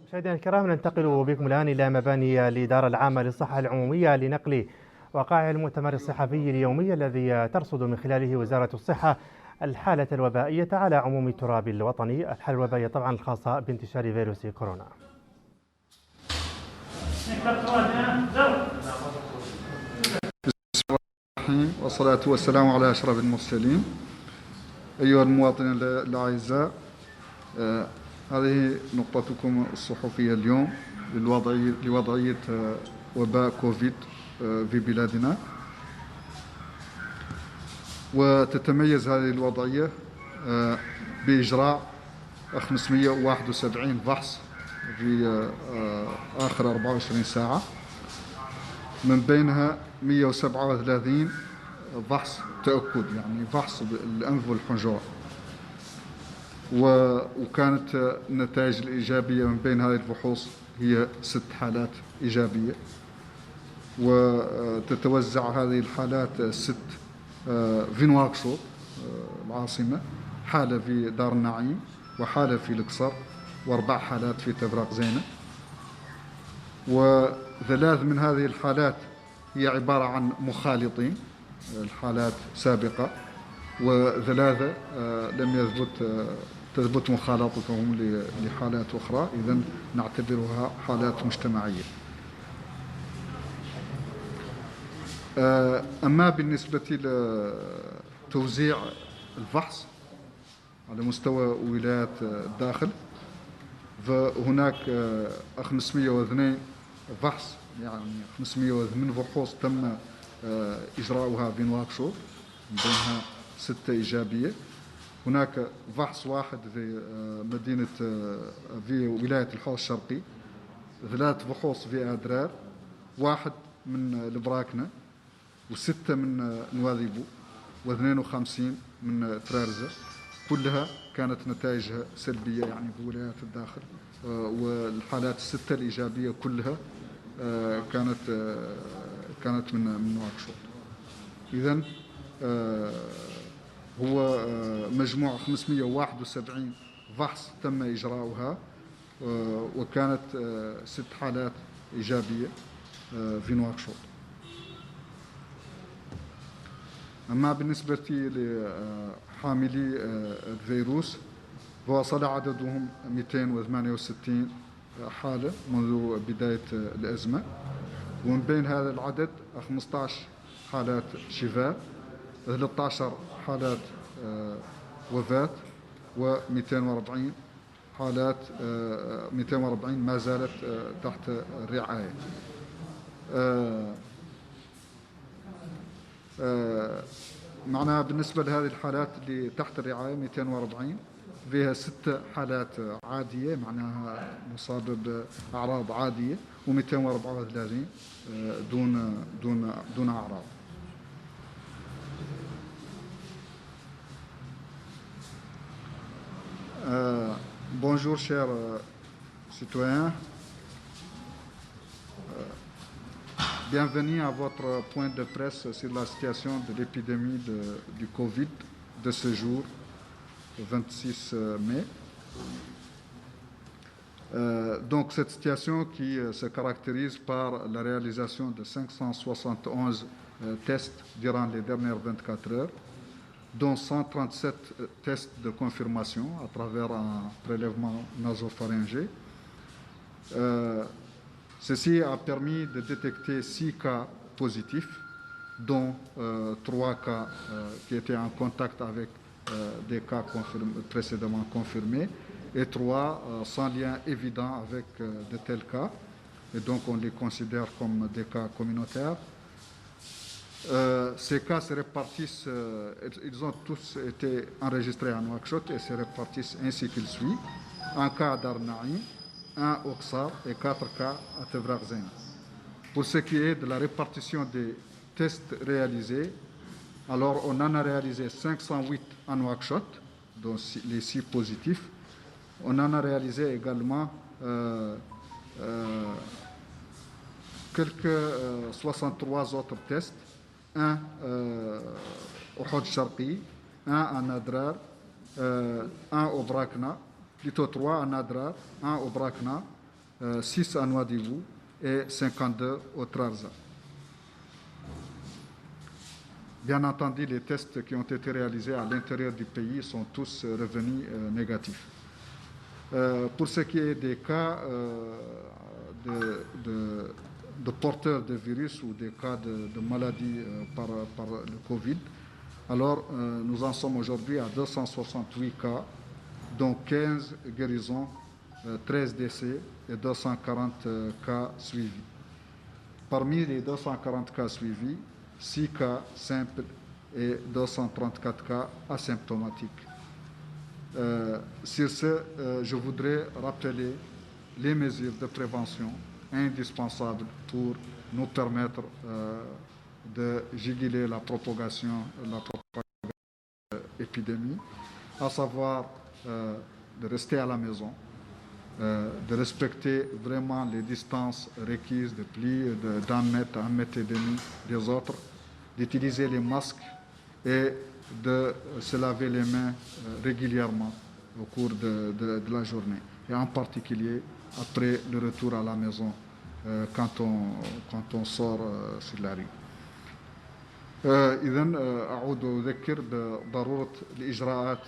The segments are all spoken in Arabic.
مشاهدينا الكرام، ننتقل بكم الآن إلى مباني الإدارة العامة للصحة العمومية لنقل وقائع المؤتمر الصحفي اليومي الذي ترصد من خلاله وزارة الصحة الحالة الوبائية على عموم التراب الوطني، الحالة الوبائية طبعا الخاصة بانتشار فيروس كورونا. والصلاة والسلام على أشرف المرسلين. أيها المواطنين الأعزاء، هذه نقطتكم الصحفية اليوم لوضعية وباء كوفيد في بلادنا. وتتميز هذه الوضعية بإجراء 571 فحص في آخر 24 ساعة، من بينها 137 فحص تأكد، يعني فحص الأنف والحنجرة، وكانت النتائج الإيجابية من بين هذه الفحوص هي 6 حالات إيجابية. وتتوزع هذه الحالات 6 في نواكشوط العاصمة، حالة في دار النعيم، وحالة في القصر، و4 حالات في تفرق زينة. و3 من هذه الحالات هي عبارة عن مخالطين، الحالات سابقة، و3 لم تثبت مخالطتهم لحالات أخرى، إذن نعتبرها حالات مجتمعية. أما بالنسبة لتوزيع الفحص على مستوى ولايات الداخل، فهناك 502 فحص، يعني 508 فحوص تم إجراؤها في نواكشوط، من بينها 6 إيجابية. هناك فحص واحد في مدينة في ولاية الحوض الشرقي، 3 فحوص في أدرار، 1 من البراكنة، و6 من نواذيبو، و52 من ترارزة. كلها كانت نتائجها سلبية، يعني في ولايات الداخل. والحالات ال6 الإيجابية كلها كانت من نواكشوط. إذن هو مجموع 571 فحص تم إجراؤها، وكانت 6 حالات إيجابية في نواكشوط. أما بالنسبة لحاملي الفيروس، فوصل عددهم 268 حالة منذ بداية الأزمة، ومن بين هذا العدد 15 حالات شفاء، 13 حالات وفاة، و240 حالات 240 ما زالت تحت الرعاية. معناها بالنسبة لهذه الحالات اللي تحت الرعاية 240 فيها 6 حالات عادية، معناها مصابة بأعراض عادية، و234 دون أعراض. Bonjour chers citoyens, bienvenue à votre point de presse sur la situation de l'épidémie du Covid de ce jour, le 26 mai. Donc cette situation qui se caractérise par la réalisation de 571 tests durant les dernières 24 heures, dont 137 tests de confirmation à travers un prélèvement nasopharyngé. Ceci a permis de détecter 6 cas positifs, dont 3 cas qui étaient en contact avec des cas précédemment confirmés, et 3 sans lien évident avec de tels cas, et donc on les considère comme des cas communautaires. Ces cas se répartissent, ils ont tous été enregistrés à Nouakchott et se répartissent ainsi qu'il suit: un cas à Dar Naïm, 1 au Ksar et 4 cas à Tevrak Zain. Pour ce qui est de la répartition des tests réalisés, alors on en a réalisé 508 à Nouakchott, dont les 6 positifs. On en a réalisé également quelques 63 autres tests, 1 au Hod Sharqi, 1 à Nadrar, 1 au Brakna, plutôt 3 à Nadrar, 1 au Brakna, 6 à Nouadhibou et 52 au Trarza. Bien entendu, les tests qui ont été réalisés à l'intérieur du pays sont tous revenus négatifs. Pour ce qui est des cas de porteurs de virus ou des cas de maladies par le Covid, alors nous en sommes aujourd'hui à 268 cas, dont 15 guérisons, 13 décès et 240 cas suivis. Parmi les 240 cas suivis, 6 cas simples et 234 cas asymptomatiques. Sur ce, je voudrais rappeler les mesures de prévention indispensables pour nous permettre de juguler la propagation de l'épidémie, à savoir de rester à la maison, de respecter vraiment les distances requises de plus d'1 mètre à 1,5 mètres des autres, d'utiliser les masques et de se laver les mains régulièrement au cours de la journée, et en particulier après le retour à la maison quand on sort sur la rue. إذن أعود وأذكر بضرورة الإجراءات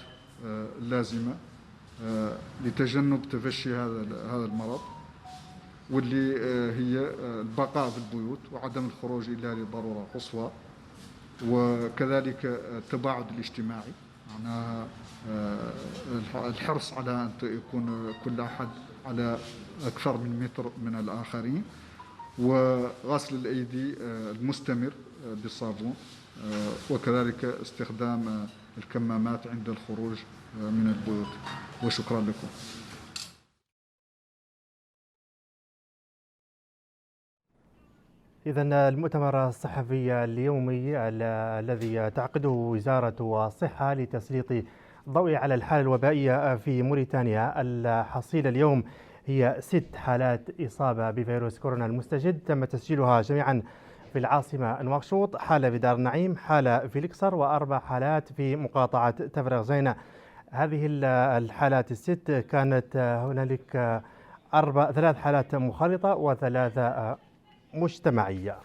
اللازمة لتجنب تفشي هذا المرض، واللي هي البقاء في البيوت وعدم الخروج إلا لضرورة قصوى، وكذلك التباعد الاجتماعي، معناها الحرص على أن يكون كل أحد على أكثر من متر من الآخرين، وغسل الأيدي المستمر بالصابون، وكذلك استخدام الكمامات عند الخروج من البيوت. وشكرا لكم. إذن المؤتمر الصحفي اليومي الذي تعقده وزارة الصحة لتسليط الضوء على الحالة الوبائية في موريتانيا، الحصيلة اليوم هي 6 حالات إصابة بفيروس كورونا المستجد تم تسجيلها جميعا في العاصمة نواكشوط، حالة في دار النعيم، حالة في الإقصر، و4 حالات في مقاطعة تفرغ زينة. هذه الحالات ال6 كانت هنالك 3 حالات مخالطة و3 مجتمعية.